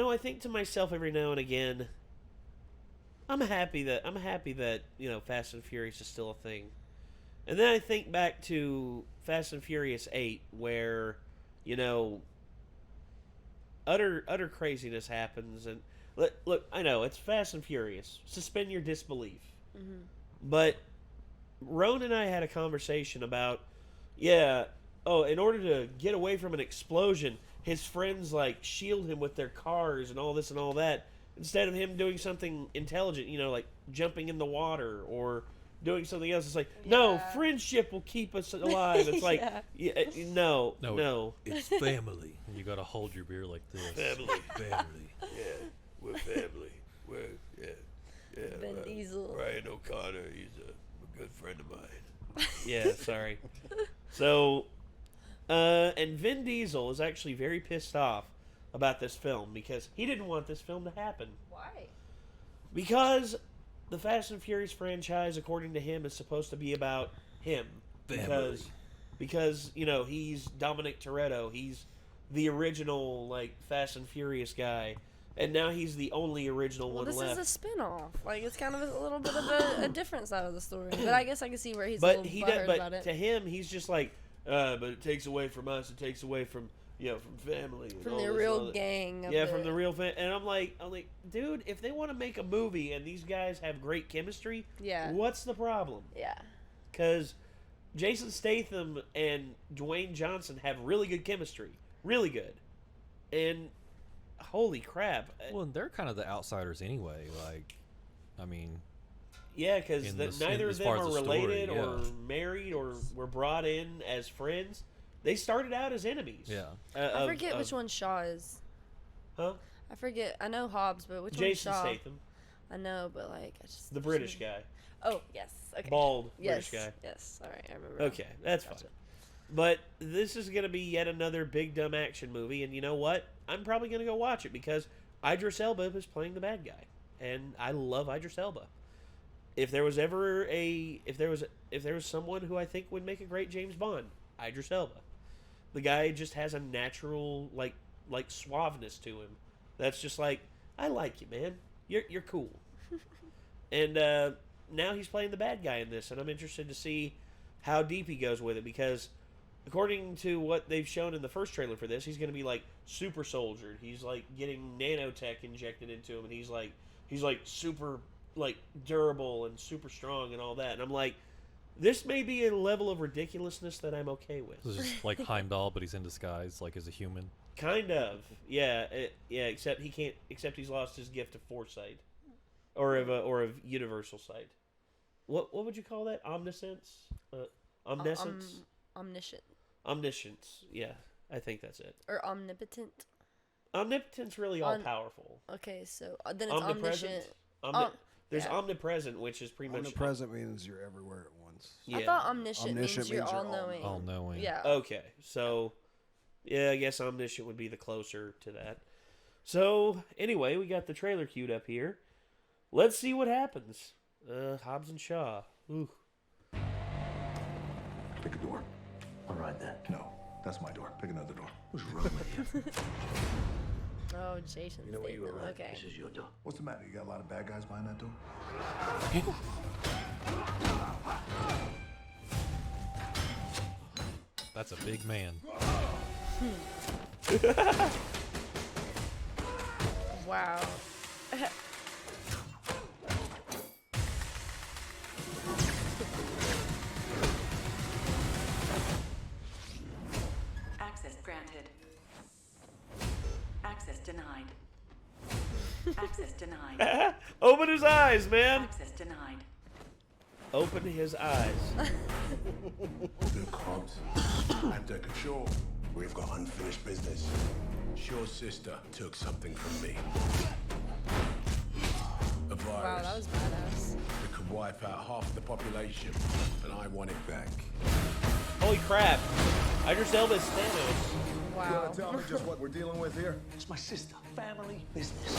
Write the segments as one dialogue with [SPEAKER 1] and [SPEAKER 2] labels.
[SPEAKER 1] I think to myself every now and again, I'm happy that Fast and Furious is still a thing. And then I think back to Fast and Furious 8, where, utter craziness happens. And look, I know, it's Fast and Furious. Suspend your disbelief. Mm-hmm. But Roan and I had a conversation about, in order to get away from an explosion, his friends, shield him with their cars and all this and all that, instead of him doing something intelligent, like jumping in the water or doing something else. It's like, no, friendship will keep us alive. It's like, no.
[SPEAKER 2] It's family. And you got to hold your beer like this.
[SPEAKER 1] Family.
[SPEAKER 3] Yeah, we're family.
[SPEAKER 4] Vin Diesel.
[SPEAKER 3] Ryan O'Connor, he's a good friend of mine.
[SPEAKER 1] Yeah, sorry. So, and Vin Diesel is actually very pissed off about this film because he didn't want this film to happen.
[SPEAKER 4] Why?
[SPEAKER 1] Because the Fast and Furious franchise, according to him, is supposed to be about him.
[SPEAKER 2] Family.
[SPEAKER 1] Because he's Dominic Toretto. He's the original, Fast and Furious guy. And now he's the only original one left.
[SPEAKER 4] Well, this is a spin-off. It's kind of a little bit of a different side of the story. But I guess I can see where he's a little butthurt about it.
[SPEAKER 1] To him, he's just but it takes away from us. It takes away from family. And
[SPEAKER 4] from the real gang.
[SPEAKER 1] From the real fan. And I'm like, dude, if they want to make a movie and these guys have great chemistry, what's the problem?
[SPEAKER 4] Yeah.
[SPEAKER 1] Because Jason Statham and Dwayne Johnson have really good chemistry. Really good. And holy crap.
[SPEAKER 2] Well, and they're kind of the outsiders anyway.
[SPEAKER 1] Yeah, because neither of them are related or married or were brought in as friends. They started out as enemies.
[SPEAKER 2] Yeah.
[SPEAKER 4] I forget which one Shaw is.
[SPEAKER 1] Huh?
[SPEAKER 4] I forget. I know Hobbs, but which
[SPEAKER 1] Jason
[SPEAKER 4] one's Shaw?
[SPEAKER 1] Statham.
[SPEAKER 4] I know, but I just...
[SPEAKER 1] The British guy.
[SPEAKER 4] Oh, yes. Okay.
[SPEAKER 1] Bald British guy.
[SPEAKER 4] Yes. All right, I remember.
[SPEAKER 1] Okay, that's fine. But this is going to be yet another big dumb action movie, and you know what? I'm probably going to go watch it because Idris Elba is playing the bad guy, and I love Idris Elba. If there was ever if there was someone who I think would make a great James Bond, Idris Elba. The guy just has a natural like suaveness to him. That's just I like you, man. You're cool. And now he's playing the bad guy in this, and I'm interested to see how deep he goes with it because according to what they've shown in the first trailer for this, he's going to be super soldiered. He's getting nanotech injected into him, and he's super durable and super strong and all that. And I'm like, this may be a level of ridiculousness that I'm okay with.
[SPEAKER 2] This is like Heimdall, but he's in disguise, as a human.
[SPEAKER 1] Kind of, yeah, Except he can't. Except he's lost his gift of foresight, or of universal sight. What would you call that? Omniscience, omniscience,
[SPEAKER 4] omniscient.
[SPEAKER 1] Omniscience. Yeah, I think that's it.
[SPEAKER 4] Or omnipotent.
[SPEAKER 1] Omnipotent's really all powerful.
[SPEAKER 4] Okay, so then it's omniscient.
[SPEAKER 1] There's omnipresent, which is pretty much...
[SPEAKER 5] Omnipresent means you're everywhere at once.
[SPEAKER 4] Yeah. I thought omniscient means you're all-knowing.
[SPEAKER 2] All-knowing.
[SPEAKER 4] Yeah.
[SPEAKER 1] Okay, so... Yeah, I guess omniscient would be the closer to that. So, anyway, we got the trailer queued up here. Let's see what happens. Hobbs and Shaw. Ooh.
[SPEAKER 6] Pick a door.
[SPEAKER 7] All right, then.
[SPEAKER 6] No, that's my door. Pick another door. What's wrong with you?
[SPEAKER 4] Oh, Jason.
[SPEAKER 7] You know what you were right.
[SPEAKER 4] Okay.
[SPEAKER 7] This is your door.
[SPEAKER 6] What's the matter? You got a lot of bad guys behind that door?
[SPEAKER 2] That's a big man.
[SPEAKER 4] Wow.
[SPEAKER 8] Access granted. Access denied. Access denied.
[SPEAKER 1] Open his eyes, man.
[SPEAKER 8] Access denied.
[SPEAKER 1] Open his eyes.
[SPEAKER 6] Look, Hobbs. I'm Deckard Shaw. We've got unfinished business. Shaw's sister took something from me. A virus.
[SPEAKER 4] Wow, that was badass.
[SPEAKER 6] It could wipe out half the population, and I want it back.
[SPEAKER 1] Holy crap. Idris Elba is Thanos.
[SPEAKER 4] Wow.
[SPEAKER 6] You wanna tell me just what we're dealing with here?
[SPEAKER 7] It's my sister. Family business.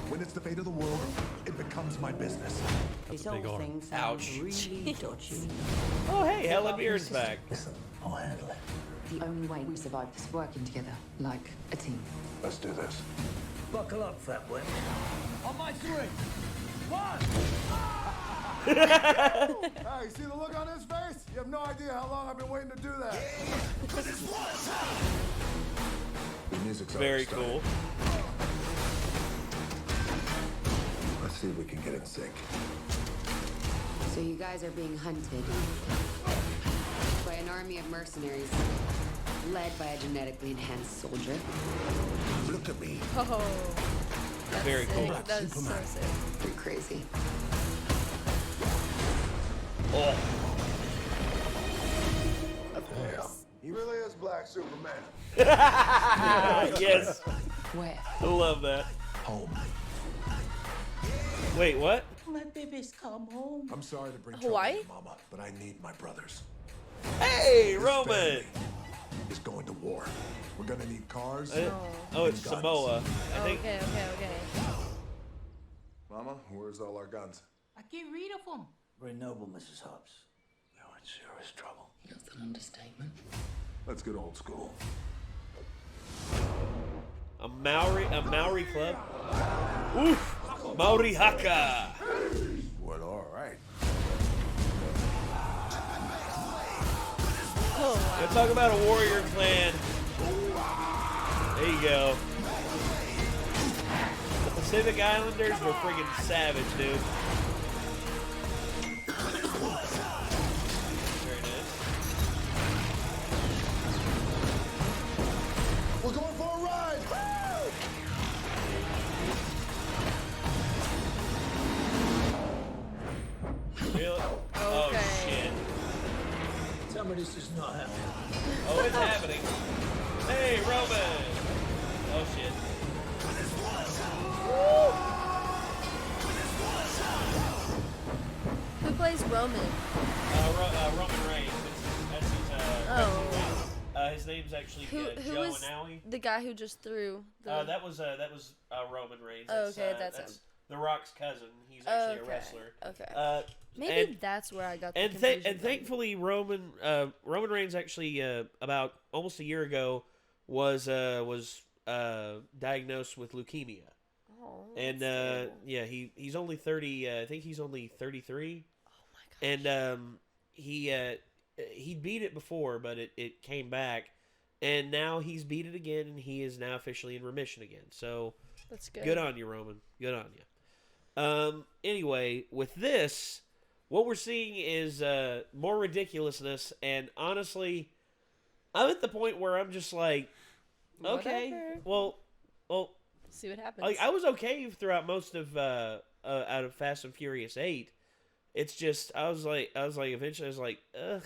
[SPEAKER 6] When it's the fate of the world, it becomes my business.
[SPEAKER 8] This
[SPEAKER 2] big
[SPEAKER 8] whole
[SPEAKER 2] arm.
[SPEAKER 8] thing sounds
[SPEAKER 1] Ouch.
[SPEAKER 8] really dodgy.
[SPEAKER 1] Oh, hey, Helen Mirren's back.
[SPEAKER 7] Listen, I'll handle it.
[SPEAKER 9] the only way we survive this, working together, like a team.
[SPEAKER 6] Let's do this.
[SPEAKER 7] Buckle up, fat wimp. On my 3. 1!
[SPEAKER 5] Hey, see the look on his face? You have no idea how long I've been waiting to do that. The music's
[SPEAKER 1] Very
[SPEAKER 5] already
[SPEAKER 1] cool.
[SPEAKER 5] started. Let's see if we can get in sync.
[SPEAKER 9] So you guys are being hunted by an army of mercenaries led by a genetically enhanced soldier.
[SPEAKER 6] Look at me.
[SPEAKER 4] Oh, that's
[SPEAKER 1] Very
[SPEAKER 4] sick.
[SPEAKER 1] cool.
[SPEAKER 4] That's so sick.
[SPEAKER 9] You're crazy.
[SPEAKER 1] Oh,
[SPEAKER 5] Damn. He really is Black Superman.
[SPEAKER 1] yes.
[SPEAKER 9] Where?
[SPEAKER 1] I love that.
[SPEAKER 6] Home.
[SPEAKER 1] Wait, what?
[SPEAKER 7] Let babies come home.
[SPEAKER 6] I'm sorry to bring trouble
[SPEAKER 4] Hawaii?
[SPEAKER 6] to you, Mama, but I need my brothers.
[SPEAKER 1] Hey,
[SPEAKER 6] This
[SPEAKER 1] Roman.
[SPEAKER 6] family is going to war. We're gonna need cars.
[SPEAKER 1] Oh, it's
[SPEAKER 6] and guns.
[SPEAKER 1] Samoa. I think.
[SPEAKER 4] Okay.
[SPEAKER 5] Mama, where's all our guns?
[SPEAKER 7] I get rid of them. Very noble, Mrs. Hobbs.
[SPEAKER 3] You're in serious trouble.
[SPEAKER 9] That's an understatement.
[SPEAKER 5] Let's get old school.
[SPEAKER 1] A Maori club. Oof, Maori haka.
[SPEAKER 5] Well, all right.
[SPEAKER 4] Oh,
[SPEAKER 1] Let's talk about a warrior clan. There you go. The Pacific Islanders were friggin' savage, dude. Very nice.
[SPEAKER 5] We're going for a ride.
[SPEAKER 1] Really? Oh,
[SPEAKER 4] Okay.
[SPEAKER 1] shit.
[SPEAKER 7] Tell me this is not happening.
[SPEAKER 1] Oh, it's happening. Hey, Roman. Oh, shit.
[SPEAKER 4] who plays Roman?
[SPEAKER 1] Roman Reigns. That's his,
[SPEAKER 4] Oh,
[SPEAKER 1] his name's actually
[SPEAKER 4] who
[SPEAKER 1] Joe
[SPEAKER 4] was
[SPEAKER 1] Anoa'i.
[SPEAKER 4] the guy who just threw? The...
[SPEAKER 1] That was Roman Reigns.
[SPEAKER 4] Oh, okay, that's him.
[SPEAKER 1] The Rock's cousin. He's actually a
[SPEAKER 4] Okay,
[SPEAKER 1] wrestler.
[SPEAKER 4] okay. Maybe
[SPEAKER 1] and-
[SPEAKER 4] that's where I got the
[SPEAKER 1] And
[SPEAKER 4] confusion from.
[SPEAKER 1] thankfully, Roman Reigns actually about almost a year ago was diagnosed with leukemia.
[SPEAKER 4] Oh,
[SPEAKER 1] And
[SPEAKER 4] that's terrible.
[SPEAKER 1] yeah, he's only 30. I think he's only 33.
[SPEAKER 4] Oh my gosh.
[SPEAKER 1] And he beat it before, but it came back, and now he's beat it again, and he is now officially in remission again. So
[SPEAKER 4] That's good.
[SPEAKER 1] good on you, Roman. Good on you. Anyway, with this, what we're seeing is more ridiculousness, and honestly, I'm at the point where I'm just like, okay,
[SPEAKER 4] Whatever.
[SPEAKER 1] well,
[SPEAKER 4] See what happens.
[SPEAKER 1] like I was okay throughout most of out of Fast and Furious 8. It's just I was like eventually I was like, ugh.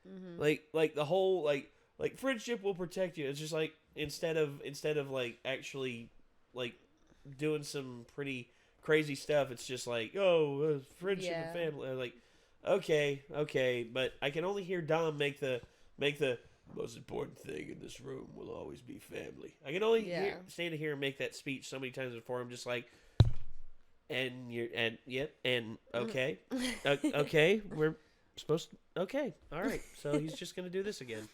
[SPEAKER 4] Mm-hmm.
[SPEAKER 1] Like the whole like friendship will protect you. It's just like instead of like actually like doing some pretty crazy stuff, it's just like, oh, friendship
[SPEAKER 4] Yeah.
[SPEAKER 1] and family. I'm like, okay, but I can only hear Dom make the most important thing in this room will always be family. I can only stand here and make that speech so many times before I'm just like, and okay, okay, we're supposed to, okay, all right. So he's just gonna do this again.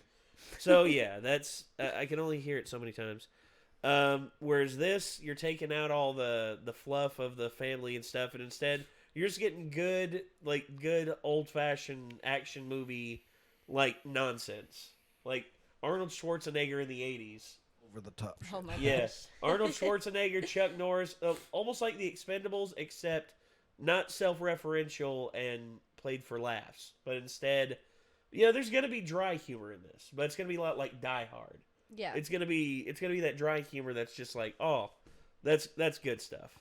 [SPEAKER 1] So yeah, that's I can only hear it so many times. Whereas this, you're taking out all the fluff of the family and stuff, and instead you're just getting good old fashioned action movie like nonsense, like Arnold Schwarzenegger in the 80s.
[SPEAKER 5] Over the top.
[SPEAKER 4] Oh my
[SPEAKER 1] Yes, Arnold Schwarzenegger, Chuck Norris, almost like the Expendables, except not self-referential and played for laughs, but instead, there's gonna be dry humor in this, but it's gonna be a lot like Die Hard.
[SPEAKER 4] Yeah.
[SPEAKER 1] It's gonna be that dry humor that's just like, oh, that's good stuff,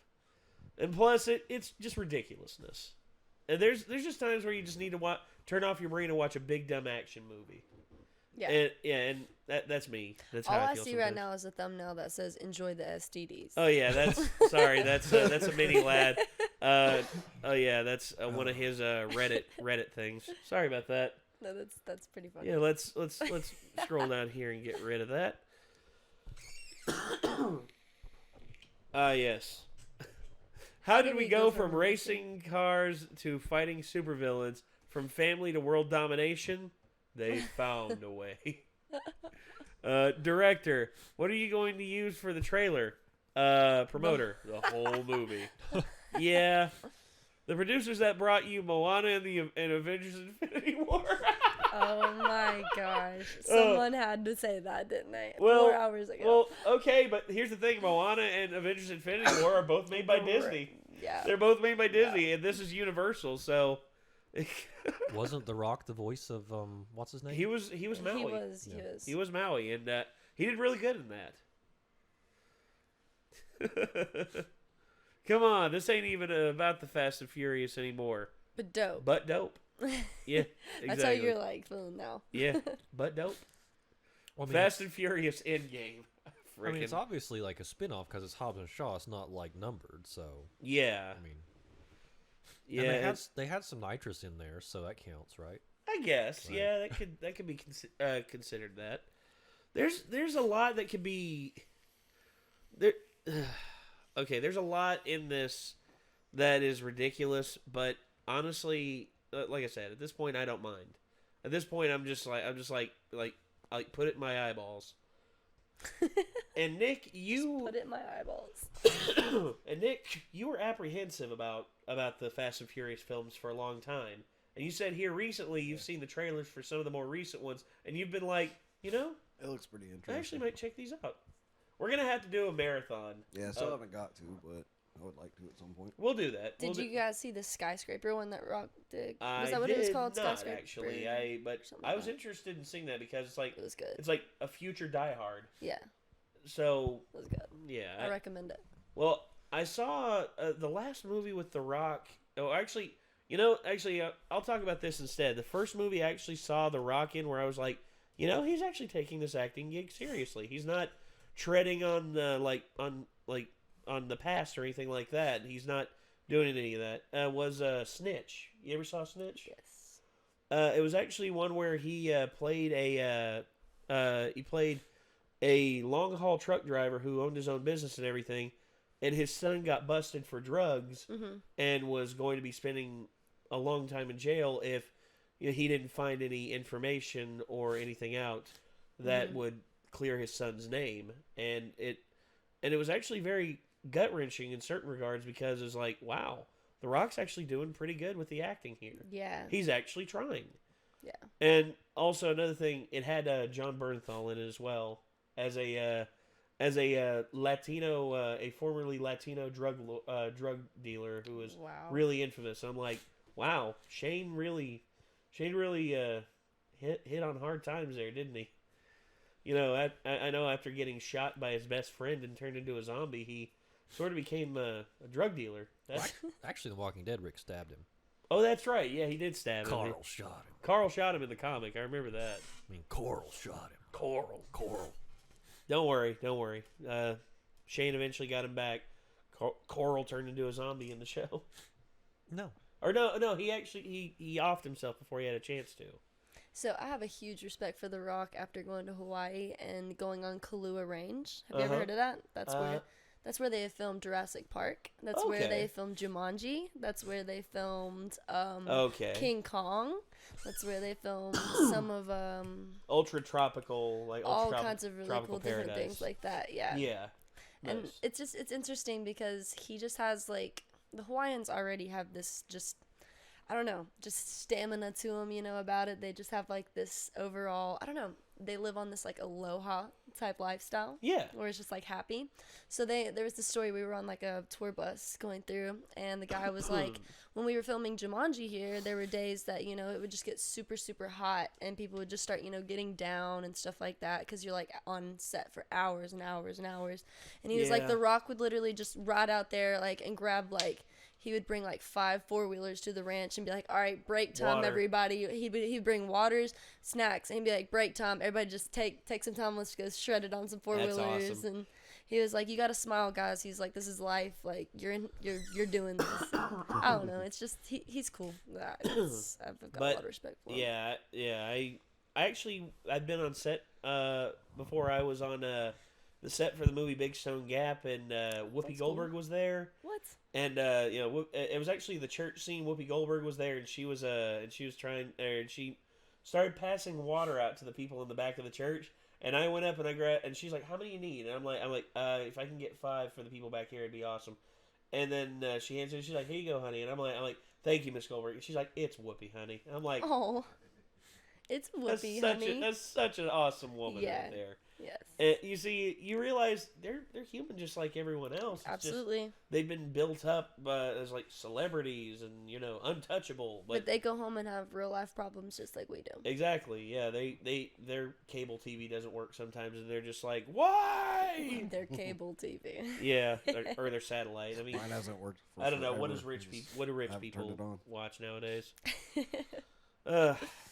[SPEAKER 1] and plus it's just ridiculousness. And there's just times where you just need to turn off your brain and watch a big dumb action movie.
[SPEAKER 4] Yeah.
[SPEAKER 1] And that's me. That's
[SPEAKER 4] All
[SPEAKER 1] how
[SPEAKER 4] I
[SPEAKER 1] feel
[SPEAKER 4] see right
[SPEAKER 1] sometimes.
[SPEAKER 4] now is a thumbnail that says "Enjoy the STDs."
[SPEAKER 1] Oh yeah, that's a mini lad. Oh yeah, that's one of his Reddit things. Sorry about that.
[SPEAKER 4] No, that's pretty funny.
[SPEAKER 1] Yeah, let's scroll down here and get rid of that. Yes. How did we go from racing cars to fighting supervillains, from family to world domination? They found a way. Director, what are you going to use for the trailer? Promoter, the whole movie. Yeah. The producers that brought you Moana and Avengers Infinity War.
[SPEAKER 4] Oh my gosh. Someone had to say that, didn't they?
[SPEAKER 1] Well,
[SPEAKER 4] 4 hours ago.
[SPEAKER 1] Well, okay, but here's the thing. Moana and Avengers Infinity War are both made by Disney.
[SPEAKER 4] Yeah.
[SPEAKER 1] They're both made by Disney, and this is Universal, so...
[SPEAKER 2] Wasn't The Rock the voice of, what's his name?
[SPEAKER 1] He was Maui. He was Maui, and he did really good in that. Come on, this ain't even about the Fast and Furious anymore.
[SPEAKER 4] But dope.
[SPEAKER 1] But dope. Yeah, exactly.
[SPEAKER 4] That's how you're like feeling now.
[SPEAKER 1] Yeah, but dope.
[SPEAKER 2] Well, I mean,
[SPEAKER 1] Fast and Furious Endgame.
[SPEAKER 2] I mean, it's obviously like a spin-off because it's Hobbs and Shaw. It's not like numbered, so.
[SPEAKER 1] Yeah.
[SPEAKER 2] I mean.
[SPEAKER 1] Yeah.
[SPEAKER 2] And they had some nitrous in there, so that counts, right?
[SPEAKER 1] I guess.
[SPEAKER 2] Right.
[SPEAKER 1] Yeah, that could be considered that. There's a lot that could be there. Okay, there's a lot in this that is ridiculous, but honestly, like I said, at this point I don't mind. At this point I'm just like put it in my eyeballs. And Nick, you
[SPEAKER 4] Put it in my eyeballs.
[SPEAKER 1] and Nick, you were apprehensive about the Fast and Furious films for a long time. And you said here recently you've seen the trailers for some of the more recent ones, and you've been like,
[SPEAKER 10] it looks pretty interesting.
[SPEAKER 1] I actually might check these out. We're going to have to do a marathon.
[SPEAKER 10] Yeah, I still haven't got to, but I would like to at some point.
[SPEAKER 1] We'll do that.
[SPEAKER 4] Did you guys see the skyscraper one that Rock did?
[SPEAKER 1] I
[SPEAKER 4] Was that what it was called?
[SPEAKER 1] Did not,
[SPEAKER 4] Skyscraper?
[SPEAKER 1] actually.
[SPEAKER 4] Something
[SPEAKER 1] I
[SPEAKER 4] like
[SPEAKER 1] was
[SPEAKER 4] that.
[SPEAKER 1] interested in seeing that because it's like
[SPEAKER 4] It was good.
[SPEAKER 1] it's like a future Die Hard.
[SPEAKER 4] Yeah,
[SPEAKER 1] So
[SPEAKER 4] it was good.
[SPEAKER 1] yeah,
[SPEAKER 4] I recommend it.
[SPEAKER 1] well, I saw the last movie with The Rock. Oh, actually, I'll talk about this instead. The first movie I actually saw The Rock in, where I was like, he's actually taking this acting gig seriously. He's not treading on on the past or anything like that. He's not doing any of that. Was Snitch. You ever saw Snitch?
[SPEAKER 4] Yes.
[SPEAKER 1] It was actually one where he played a long haul truck driver who owned his own business and everything, and his son got busted for drugs and was going to be spending a long time in jail if he didn't find any information or anything out that would clear his son's name. And it was actually very gut wrenching in certain regards because it's like, wow, The Rock's actually doing pretty good with the acting here.
[SPEAKER 4] Yeah.
[SPEAKER 1] He's actually trying.
[SPEAKER 4] Yeah.
[SPEAKER 1] And also another thing, it had John Bernthal in it as well as a Latino, a formerly Latino drug dealer who was really infamous. I'm like, wow, Shane really hit on hard times there, didn't he? I know after getting shot by his best friend and turned into a zombie, he sort of became a drug dealer.
[SPEAKER 2] Actually, in The Walking Dead, Rick stabbed him.
[SPEAKER 1] Oh, that's right. Yeah, he did stab him.
[SPEAKER 2] Carl shot him.
[SPEAKER 1] Carl shot him in the comic. I remember that.
[SPEAKER 2] I mean, Coral shot him.
[SPEAKER 1] Coral. Don't worry. Shane eventually got him back. Coral turned into a zombie in the show.
[SPEAKER 2] No.
[SPEAKER 1] Or no, he actually he offed himself before he had a chance to.
[SPEAKER 4] So I have a huge respect for The Rock after going to Hawaii and going on Kailua Range. Have you ever heard of that? That's where they filmed Jurassic Park. That's where they filmed Jumanji. That's where they filmed King Kong. That's where they filmed some of
[SPEAKER 1] ultra tropical, like
[SPEAKER 4] all kinds of really cool
[SPEAKER 1] paradise.
[SPEAKER 4] different things like that. Yeah.
[SPEAKER 1] Yeah.
[SPEAKER 4] And
[SPEAKER 1] Nice.
[SPEAKER 4] it's interesting because he just has like the Hawaiians already have this just stamina to them, about it. They just have like this overall, they live on this like aloha type lifestyle.
[SPEAKER 1] Yeah.
[SPEAKER 4] Where it's just like happy. So there was this story, we were on like a tour bus going through, and the guy was like, when we were filming Jumanji here, there were days that, it would just get super, super hot and people would just start, getting down and stuff like that because you're like on set for hours and hours and hours. And he was like, The Rock would literally just ride out there like and grab like, he would bring like 5 4-wheelers to the ranch and be like, all right, break time, everybody. He'd bring waters, snacks, and he'd be like, break time. Everybody just take some time. Let's go shred it on some 4-wheelers.
[SPEAKER 1] That's awesome.
[SPEAKER 4] And he was like, you got to smile, guys. He's like, this is life. Like, you're doing this. I don't know. It's just, he's cool. I've got a lot of respect for him.
[SPEAKER 1] Yeah. I'd been on set before. I was on the set for the movie Big Stone Gap, and Whoopi Goldberg was there.
[SPEAKER 4] What?
[SPEAKER 1] And it was actually the church scene. Whoopi Goldberg was there, and she was started passing water out to the people in the back of the church. And I went up and I grabbed, and she's like, "How many you need?" And I'm like, if I can get 5 for the people back here, it'd be awesome. And then she hands it. She's like, "Here you go, honey." And I'm like, "Thank you, Miss Goldberg." And she's like, "It's Whoopi, honey." And I'm like,
[SPEAKER 4] "Oh, it's Whoopi, honey."
[SPEAKER 1] That's such an awesome woman right there.
[SPEAKER 4] Yes.
[SPEAKER 1] And you see, you realize they're human just like everyone else. It's
[SPEAKER 4] Absolutely.
[SPEAKER 1] Just, they've been built up as like celebrities and untouchable.
[SPEAKER 4] But they go home and have real life problems just like we do.
[SPEAKER 1] Exactly. Yeah. Their cable TV doesn't work sometimes, and they're just like, why?
[SPEAKER 4] Their cable TV.
[SPEAKER 1] Yeah, or their satellite. I mean,
[SPEAKER 10] mine hasn't worked.
[SPEAKER 1] I don't know what do rich people watch nowadays.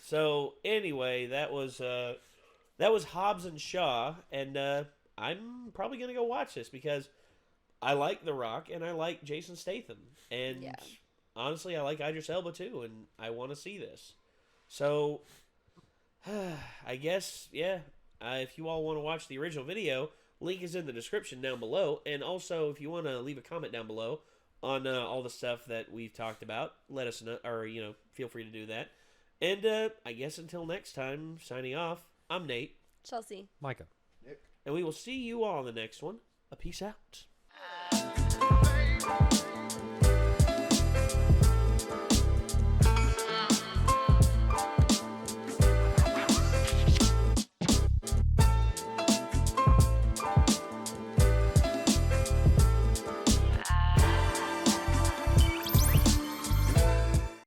[SPEAKER 1] So anyway, that was Hobbs and Shaw, and I'm probably going to go watch this because I like The Rock and I like Jason Statham. And honestly, I like Idris Elba too, and I want to see this. So, I guess, if you all want to watch the original video, link is in the description down below. And also, if you want to leave a comment down below on all the stuff that we've talked about, let us know, or, feel free to do that. And I guess until next time, signing off. I'm Nate.
[SPEAKER 4] Chelsea.
[SPEAKER 2] Micah.
[SPEAKER 10] Nick.
[SPEAKER 1] And we will see you all in the next one. A peace out.